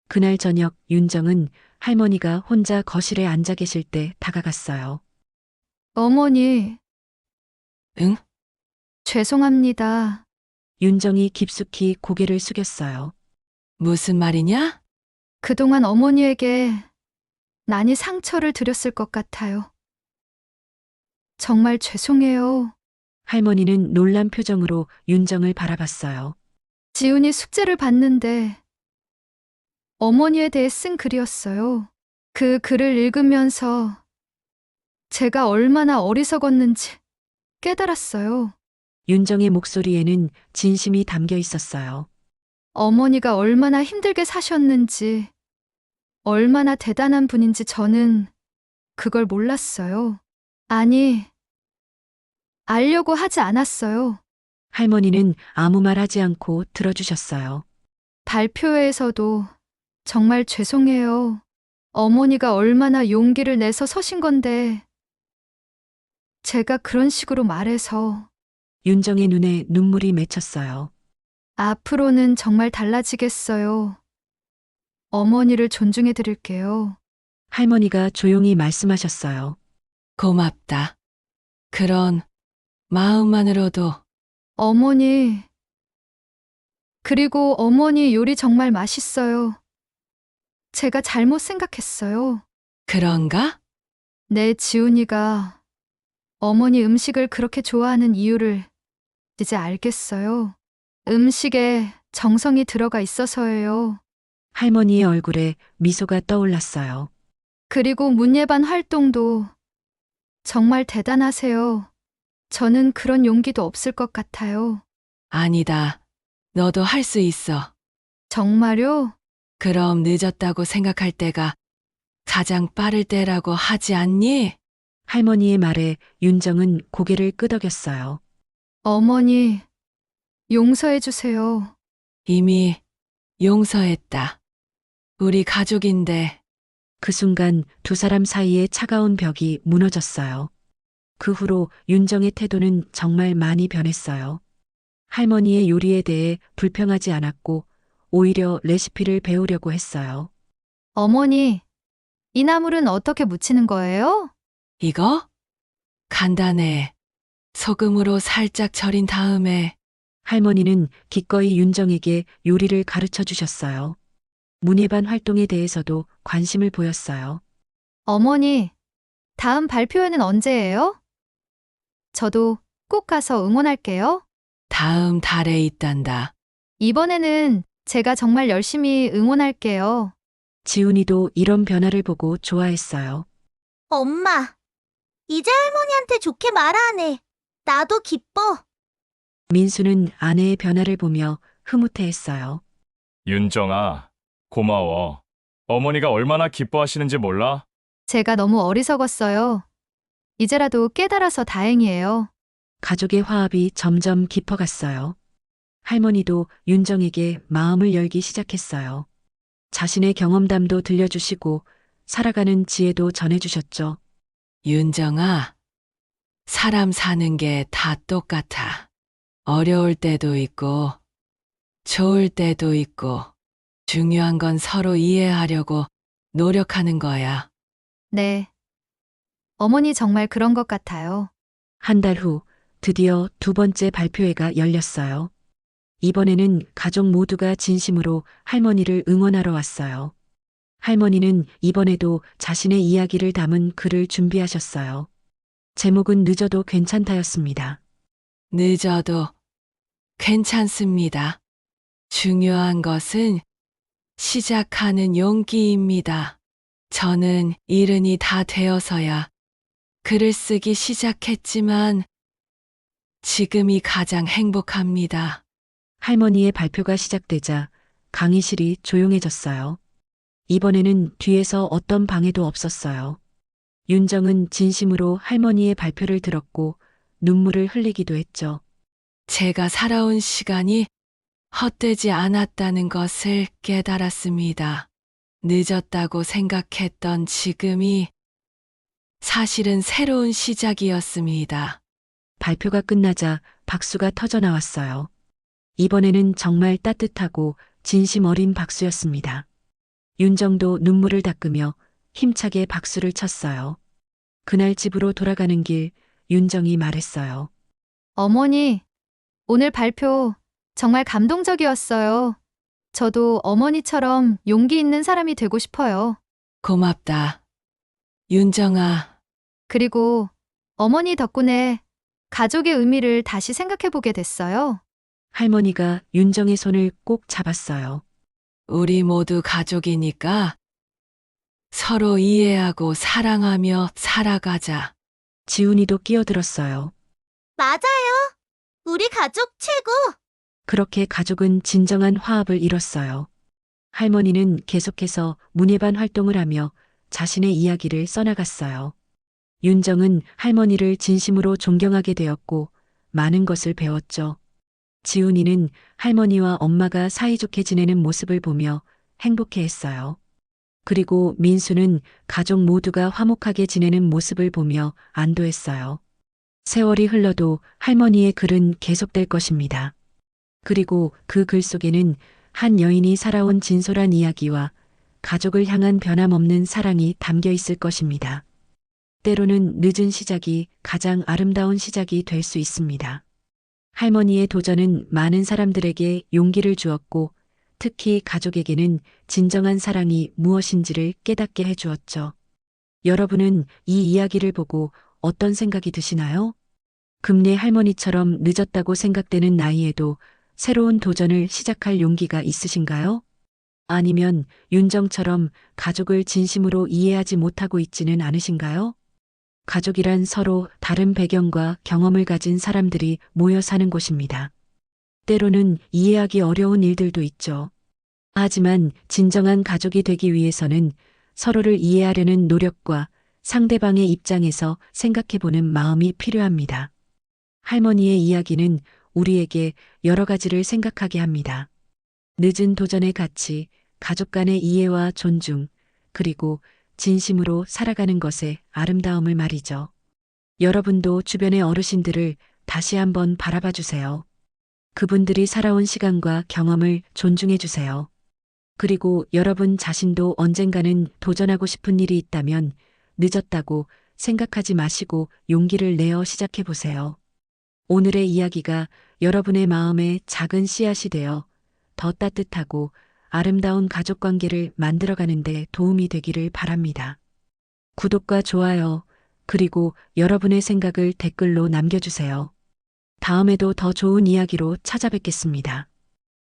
그날 저녁 윤정은 할머니가 혼자 거실에 앉아 계실 때 다가갔어요. 어머니, 응? 죄송합니다. 윤정이 깊숙이 고개를 숙였어요. 무슨 말이냐? 그동안 어머니에게 많이 상처를 드렸을 것 같아요. 정말 죄송해요. 할머니는 놀란 표정으로 윤정을 바라봤어요. 지훈이 숙제를 봤는데 어머니에 대해 쓴 글이었어요. 그 글을 읽으면서 제가 얼마나 어리석었는지 깨달았어요. 윤정의 목소리에는 진심이 담겨 있었어요. 어머니가 얼마나 힘들게 사셨는지, 얼마나 대단한 분인지 저는 그걸 몰랐어요. 아니, 알려고 하지 않았어요. 할머니는 아무 말 하지 않고 들어주셨어요. 발표회에서도 정말 죄송해요. 어머니가 얼마나 용기를 내서 서신 건데, 제가 그런 식으로 말해서. 윤정의 눈에 눈물이 맺혔어요. 앞으로는 정말 달라지겠어요. 어머니를 존중해 드릴게요. 할머니가 조용히 말씀하셨어요. 고맙다. 그런 마음만으로도 어머니, 그리고 어머니 요리 정말 맛있어요. 제가 잘못 생각했어요. 그런가? 내 지훈이가 어머니 음식을 그렇게 좋아하는 이유를 이제 알겠어요. 음식에 정성이 들어가 있어서예요. 할머니의 얼굴에 미소가 떠올랐어요. 그리고 문예반 활동도 정말 대단하세요. 저는 그런 용기도 없을 것 같아요. 아니다. 너도 할 수 있어. 정말요? 그럼 늦었다고 생각할 때가 가장 빠를 때라고 하지 않니? 할머니의 말에 윤정은 고개를 끄덕였어요. 어머니, 용서해 주세요. 이미 용서했다. 우리 가족인데 그 순간 두 사람 사이의 차가운 벽이 무너졌어요. 그 후로 윤정의 태도는 정말 많이 변했어요. 할머니의 요리에 대해 불평하지 않았고 오히려 레시피를 배우려고 했어요. 어머니, 이 나물은 어떻게 무치는 거예요? 이거? 간단해. 소금으로 살짝 절인 다음에 할머니는 기꺼이 윤정에게 요리를 가르쳐 주셨어요. 문예반 활동에 대해서도 관심을 보였어요. 어머니, 다음 발표회는 언제예요? 저도 꼭 가서 응원할게요. 다음 달에 있단다. 이번에는 제가 정말 열심히 응원할게요. 지훈이도 이런 변화를 보고 좋아했어요. 엄마, 이제 할머니한테 좋게 말하네. 나도 기뻐. 민수는 아내의 변화를 보며 흐뭇해했어요. 윤정아, 고마워. 어머니가 얼마나 기뻐하시는지 몰라? 제가 너무 어리석었어요. 이제라도 깨달아서 다행이에요. 가족의 화합이 점점 깊어갔어요. 할머니도 윤정에게 마음을 열기 시작했어요. 자신의 경험담도 들려주시고 살아가는 지혜도 전해주셨죠. 윤정아, 사람 사는 게 다 똑같아. 어려울 때도 있고, 좋을 때도 있고, 중요한 건 서로 이해하려고 노력하는 거야. 네. 어머니 정말 그런 것 같아요. 한 달 후 드디어 두 번째 발표회가 열렸어요. 이번에는 가족 모두가 진심으로 할머니를 응원하러 왔어요. 할머니는 이번에도 자신의 이야기를 담은 글을 준비하셨어요. 제목은 늦어도 괜찮다였습니다. 늦어도 괜찮습니다. 중요한 것은 시작하는 용기입니다. 저는 이른이 다 되어서야 글을 쓰기 시작했지만 지금이 가장 행복합니다. 할머니의 발표가 시작되자 강의실이 조용해졌어요. 이번에는 뒤에서 어떤 방해도 없었어요. 윤정은 진심으로 할머니의 발표를 들었고 눈물을 흘리기도 했죠. 제가 살아온 시간이 헛되지 않았다는 것을 깨달았습니다. 늦었다고 생각했던 지금이 사실은 새로운 시작이었습니다. 발표가 끝나자 박수가 터져 나왔어요. 이번에는 정말 따뜻하고 진심 어린 박수였습니다. 윤정도 눈물을 닦으며 힘차게 박수를 쳤어요. 그날 집으로 돌아가는 길 윤정이 말했어요. 어머니, 오늘 발표 정말 감동적이었어요. 저도 어머니처럼 용기 있는 사람이 되고 싶어요. 고맙다. 윤정아, 그리고 어머니 덕분에 가족의 의미를 다시 생각해보게 됐어요. 할머니가 윤정의 손을 꼭 잡았어요. 우리 모두 가족이니까 서로 이해하고 사랑하며 살아가자. 지훈이도 끼어들었어요. 맞아요. 우리 가족 최고. 그렇게 가족은 진정한 화합을 이뤘어요. 할머니는 계속해서 문예반 활동을 하며 자신의 이야기를 써나갔어요. 윤정은 할머니를 진심으로 존경하게 되었고 많은 것을 배웠죠. 지훈이는 할머니와 엄마가 사이좋게 지내는 모습을 보며 행복해했어요. 그리고 민수는 가족 모두가 화목하게 지내는 모습을 보며 안도했어요. 세월이 흘러도 할머니의 글은 계속될 것입니다. 그리고 그 글 속에는 한 여인이 살아온 진솔한 이야기와 가족을 향한 변함없는 사랑이 담겨 있을 것입니다. 때로는 늦은 시작이 가장 아름다운 시작이 될 수 있습니다. 할머니의 도전은 많은 사람들에게 용기를 주었고 특히 가족에게는 진정한 사랑이 무엇인지를 깨닫게 해주었죠. 여러분은 이 이야기를 보고 어떤 생각이 드시나요? 금례 할머니처럼 늦었다고 생각되는 나이에도 새로운 도전을 시작할 용기가 있으신가요? 아니면 윤정처럼 가족을 진심으로 이해하지 못하고 있지는 않으신가요? 가족이란 서로 다른 배경과 경험을 가진 사람들이 모여 사는 곳입니다. 때로는 이해하기 어려운 일들도 있죠. 하지만 진정한 가족이 되기 위해서는 서로를 이해하려는 노력과 상대방의 입장에서 생각해보는 마음이 필요합니다. 할머니의 이야기는 우리에게 여러 가지를 생각하게 합니다. 늦은 도전의 가치, 가족 간의 이해와 존중, 그리고 진심으로 살아가는 것의 아름다움을 말이죠. 여러분도 주변의 어르신들을 다시 한번 바라봐 주세요. 그분들이 살아온 시간과 경험을 존중해 주세요. 그리고 여러분 자신도 언젠가는 도전하고 싶은 일이 있다면 늦었다고 생각하지 마시고 용기를 내어 시작해 보세요. 오늘의 이야기가 여러분의 마음에 작은 씨앗이 되어 더 따뜻하고 아름다운 가족 관계를 만들어가는 데 도움이 되기를 바랍니다. 구독과 좋아요, 그리고 여러분의 생각을 댓글로 남겨주세요. 다음에도 더 좋은 이야기로 찾아뵙겠습니다.